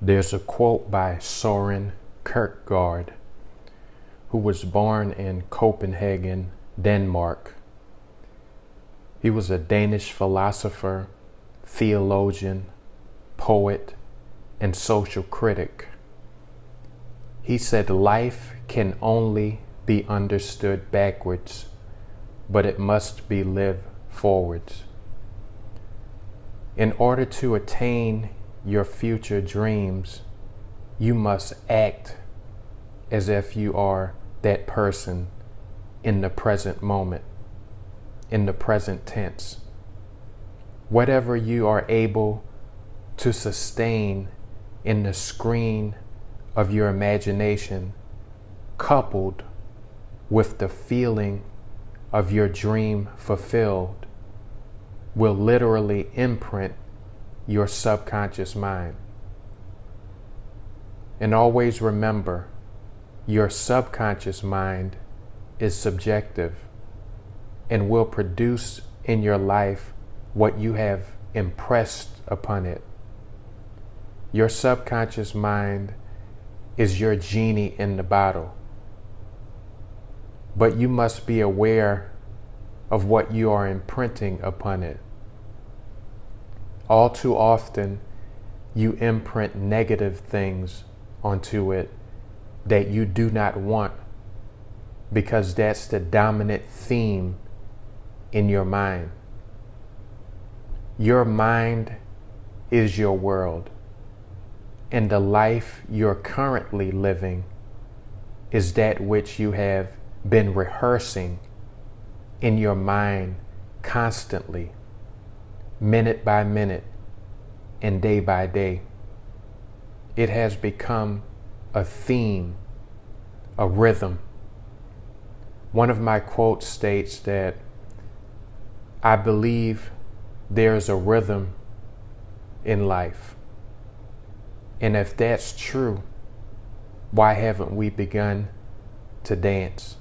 There's a quote by Søren Kierkegaard, who was born in Copenhagen, Denmark. He was a Danish philosopher, theologian, poet, and social critic. He said life can only be understood backwards, but it must be lived forwards. In order to attain your future dreams, you must act as if you are that person in the present moment, in the present tense. Whatever you are able to sustain in the screen of your imagination, coupled with the feeling of your dream fulfilled, will literally imprint your subconscious mind. And always remember, your subconscious mind is subjective and will produce in your life what you have impressed upon it. Your subconscious mind is your genie in the bottle. But you must be aware of what you are imprinting upon it. All too often, you imprint negative things onto it that you do not want, because that's the dominant theme in your mind. Your mind is your world, and the life you're currently living is that which you have been rehearsing in your mind constantly, minute by minute and day by day. It has become a theme, a rhythm. One of my quotes states that I believe there's a rhythm in life. And if that's true, why haven't we begun to dance?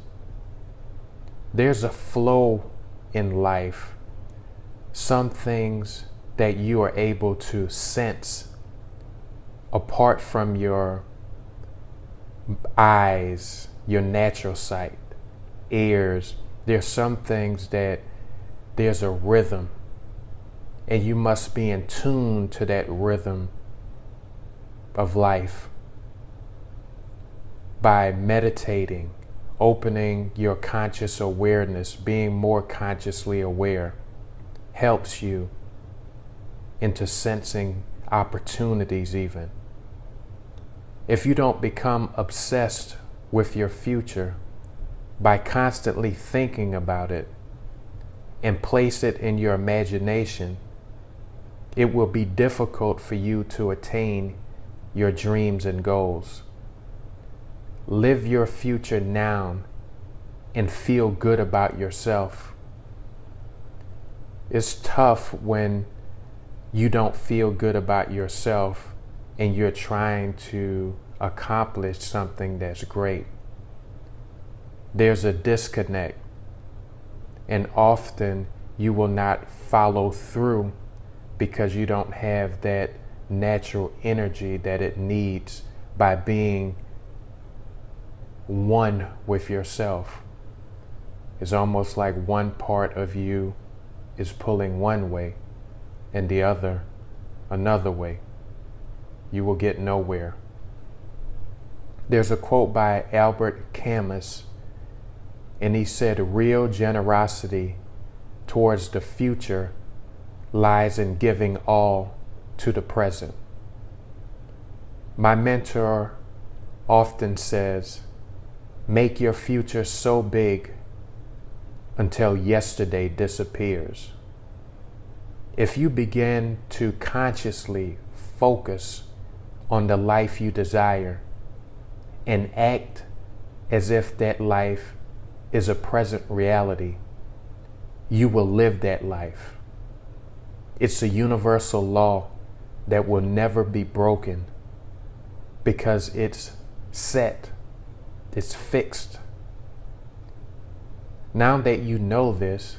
There's a flow in life. Some things that you are able to sense apart from your eyes, your natural sight, ears. There's some things that there's a rhythm, and you must be in tune to that rhythm of life by meditating, opening your conscious awareness, being more consciously aware, helps you into sensing opportunities even. If you don't become obsessed with your future by constantly thinking about it and place it in your imagination, it will be difficult for you to attain your dreams and goals. Live your future now and feel good about yourself. It's tough when you don't feel good about yourself and you're trying to accomplish something that's great. There's a disconnect, and often you will not follow through because you don't have that natural energy that it needs by being one with yourself. It's almost like one part of you is pulling one way and the other another way. You will get nowhere. There's a quote by Albert Camus, and he said, "Real generosity towards the future lies in giving all to the present." My mentor often says, make your future so big until yesterday disappears. If you begin to consciously focus on the life you desire and act as if that life is a present reality, you will live that life. It's a universal law that will never be broken because it's set, it's fixed. Now that you know this,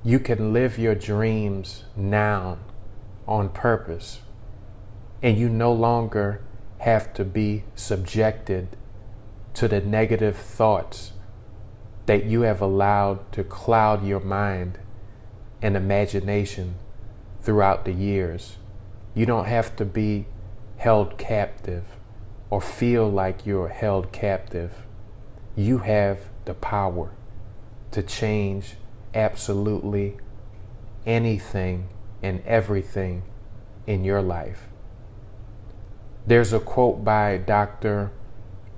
you can live your dreams now on purpose. and you no longer have to be subjected to the negative thoughts that you have allowed to cloud your mind and imagination throughout the years. You don't have to be held captive or feel like you're held captive. You have the power to change absolutely anything and everything in your life. There's a quote by Dr.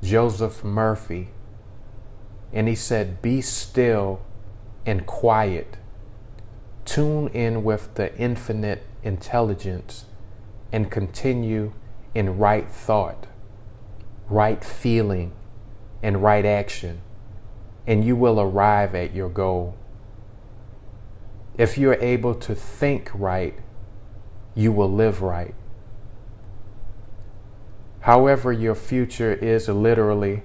Joseph Murphy, and he said, "Be still and quiet. Tune in with the infinite intelligence and continue in right thought, right feeling, and right action, and you will arrive at your goal. If you're able to think right, you will live right." However, your future is literally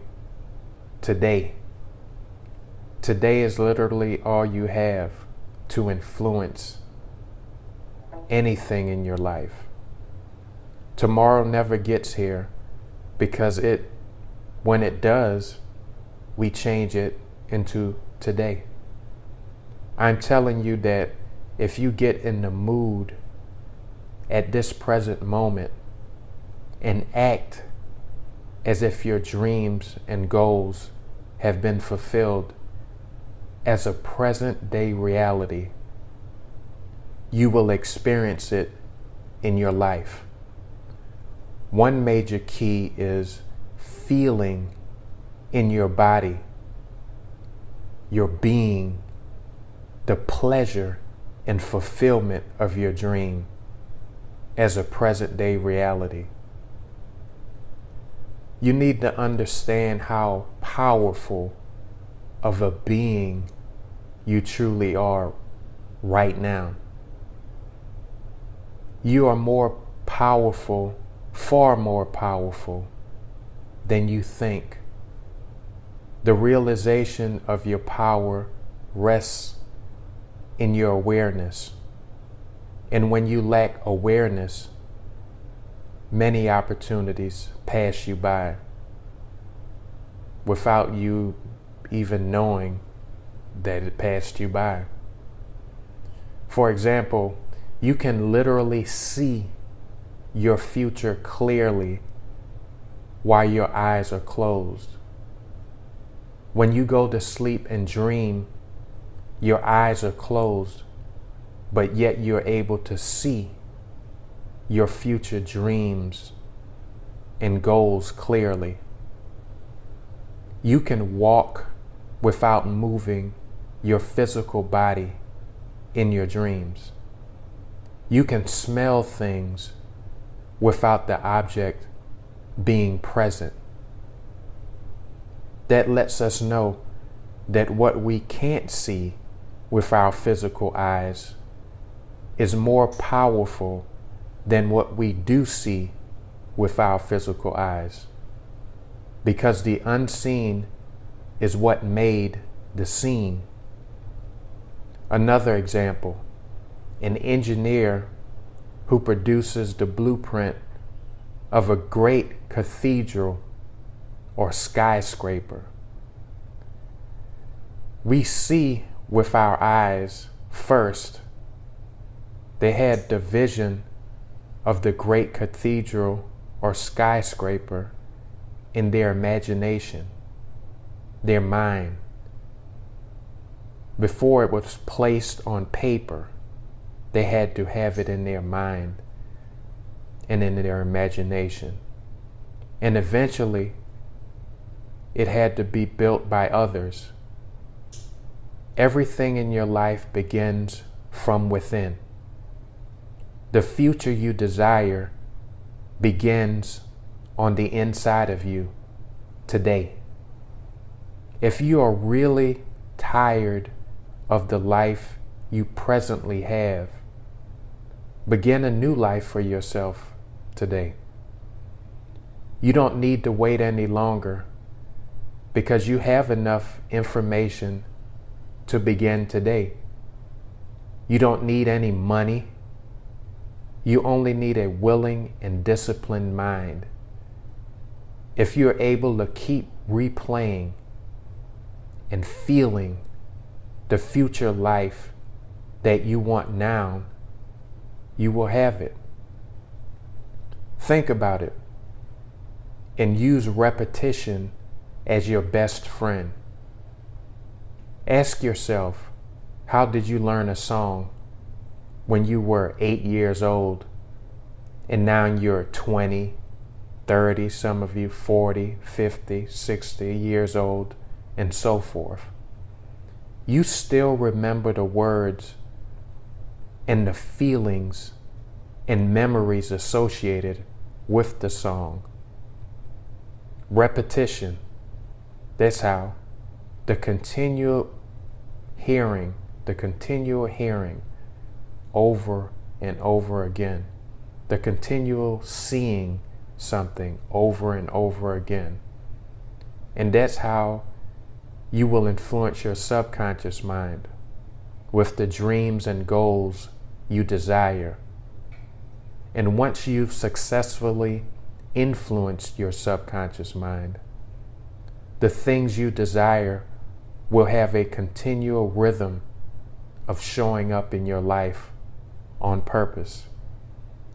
today. Today is literally all you have to influence anything in your life. Tomorrow never gets here because when it does, we change it into today. I'm telling you that if you get in the mood at this present moment and act as if your dreams and goals have been fulfilled as a present day reality, you will experience it in your life. One major key is feeling in your body, your being, the pleasure and fulfillment of your dream as a present day reality. You need to understand how powerful of a being you truly are right now. You are more powerful, far more powerful than you think. The realization of your power rests in your awareness. And when you lack awareness, many opportunities pass you by without you even knowing that it passed you by. For example, you can literally see your future clearly while your eyes are closed. When you go to sleep and dream, your eyes are closed, but yet you're able to see your future dreams and goals clearly. You can walk without moving your physical body in your dreams. You can smell things without the object being present. That lets us know that what we can't see with our physical eyes is more powerful than what we do see with our physical eyes, because the unseen is what made the seen. Another example, an engineer who produces the blueprint of a great cathedral or skyscraper. We see with our eyes first. They had the vision of the great cathedral or skyscraper in their imagination, their mind. Before it was placed on paper, they had to have it in their mind and in their imagination. And eventually, it had to be built by others. Everything in your life begins from within. The future you desire begins on the inside of you today. If you are really tired of the life you presently have, begin a new life for yourself today. You don't need to wait any longer because you have enough information to begin today. You don't need any money. You only need a willing and disciplined mind. If you're able to keep replaying and feeling the future life that you want now, you will have it. Think about it and use repetition as your best friend. Ask yourself, how did you learn a song when you were 8 years old and now you're 20, 30, some of you 40, 50, 60 years old, and so forth? You still remember the words and the feelings and memories associated with the song. Repetition. That's how. The continual hearing over and over again. The continual seeing something over and over again. And that's how you will influence your subconscious mind with the dreams and goals you desire. And once you've successfully influenced your subconscious mind, the things you desire will have a continual rhythm of showing up in your life on purpose.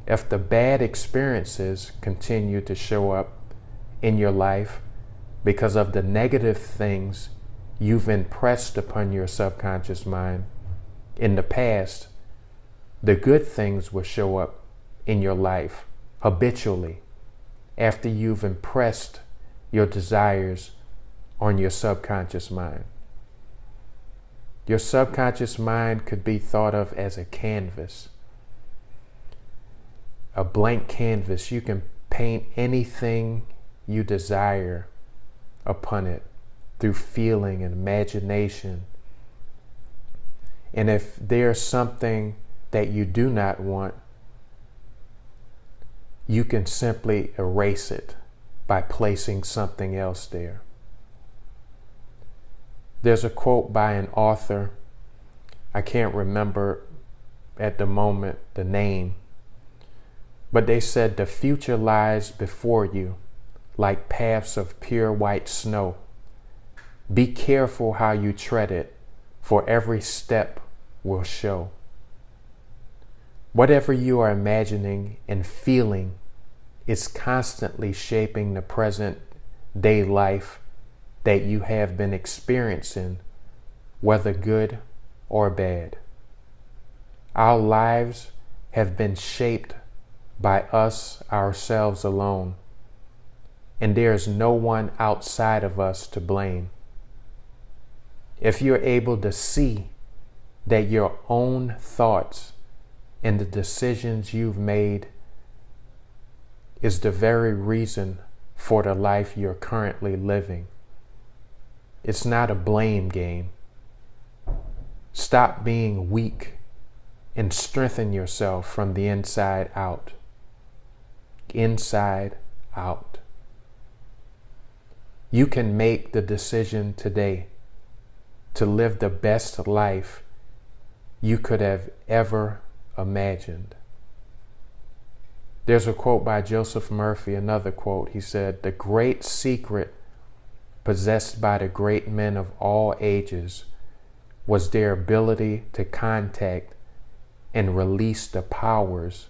If the bad experiences continue to show up in your life because of the negative things you've impressed upon your subconscious mind in the past, the good things will show up in your life habitually after you've impressed your desires on your subconscious mind. Your subconscious mind could be thought of as a canvas, a blank canvas. You can paint anything you desire upon it through feeling and imagination. And if there's something that you do not want, you can simply erase it by placing something else there. There's a quote by an author, I can't remember at the moment the name, but they said, "The future lies before you like paths of pure white snow. Be careful how you tread it, for every step will show." Whatever you are imagining and feeling is constantly shaping the present day life that you have been experiencing, whether good or bad. Our lives have been shaped by us ourselves alone, and there is no one outside of us to blame. If you're able to see that your own thoughts and the decisions you've made is the very reason for the life you're currently living, it's not a blame game. Stop being weak and strengthen yourself from the inside out. Inside out. You can make the decision today to live the best life you could have ever imagined. There's a quote by Joseph Murphy, another quote. He said, "The great secret possessed by the great men of all ages was their ability to contact and release the powers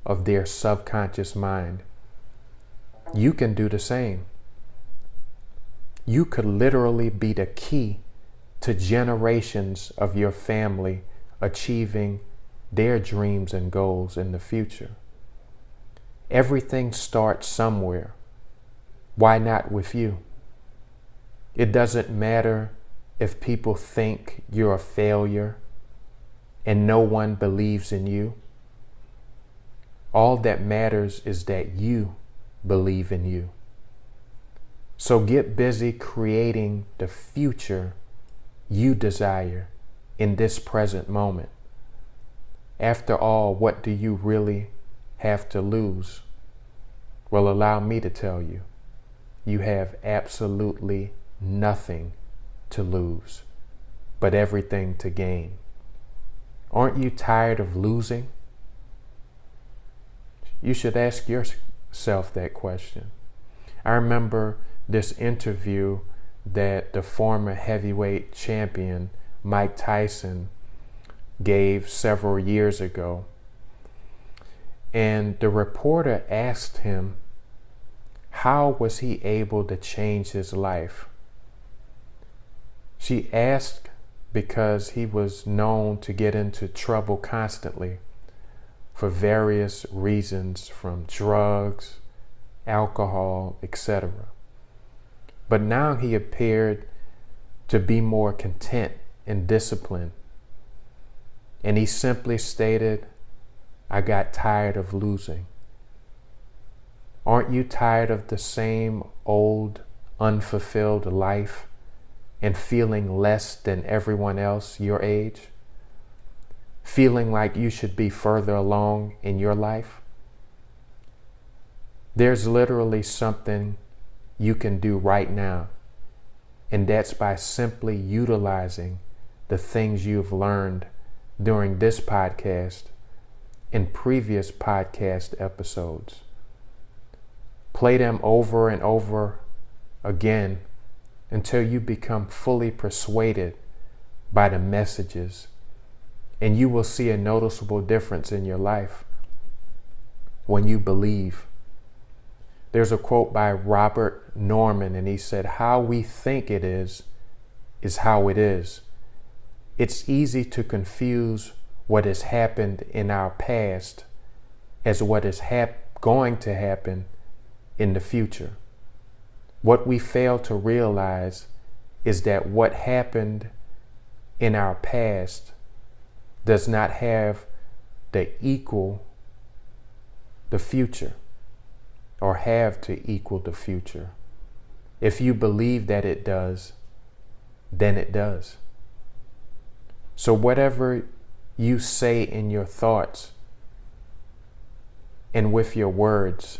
of their subconscious mind." You can do the same. You could literally be the key to generations of your family achieving their dreams and goals in the future. Everything starts somewhere. Why not with you? It doesn't matter if people think you're a failure and no one believes in you. All that matters is that you believe in you. So get busy creating the future you desire in this present moment. After all, what do you really have to lose? Well, allow me to tell you, you have absolutely nothing to lose, but everything to gain. Aren't you tired of losing? You should ask yourself that question. I remember this interview that the former heavyweight champion Mike Tyson gave several years ago. And the reporter asked him, how was he able to change his life? She asked because he was known to get into trouble constantly for various reasons, from drugs, alcohol, etc. But now he appeared to be more content and disciplined. And he simply stated, I got tired of losing. Aren't you tired of the same old, unfulfilled life and feeling less than everyone else your age? Feeling like you should be further along in your life? There's literally something you can do right now, and that's by simply utilizing the things you've learned during this podcast and previous podcast episodes. Play them over and over again until you become fully persuaded by the messages, and you will see a noticeable difference in your life when you believe. There's a quote by Robert Norman, and he said, how we think it is how it is. It's easy to confuse what has happened in our past as what is going to happen in the future. What we fail to realize is that what happened in our past does not have to equal the future, or have to equal the future. If you believe that it does, then it does. So whatever you say in your thoughts and with your words,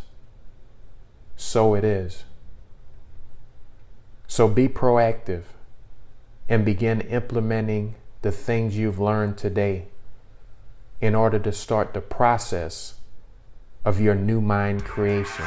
so it is. So be proactive and begin implementing the things you've learned today in order to start the process of your new mind creation.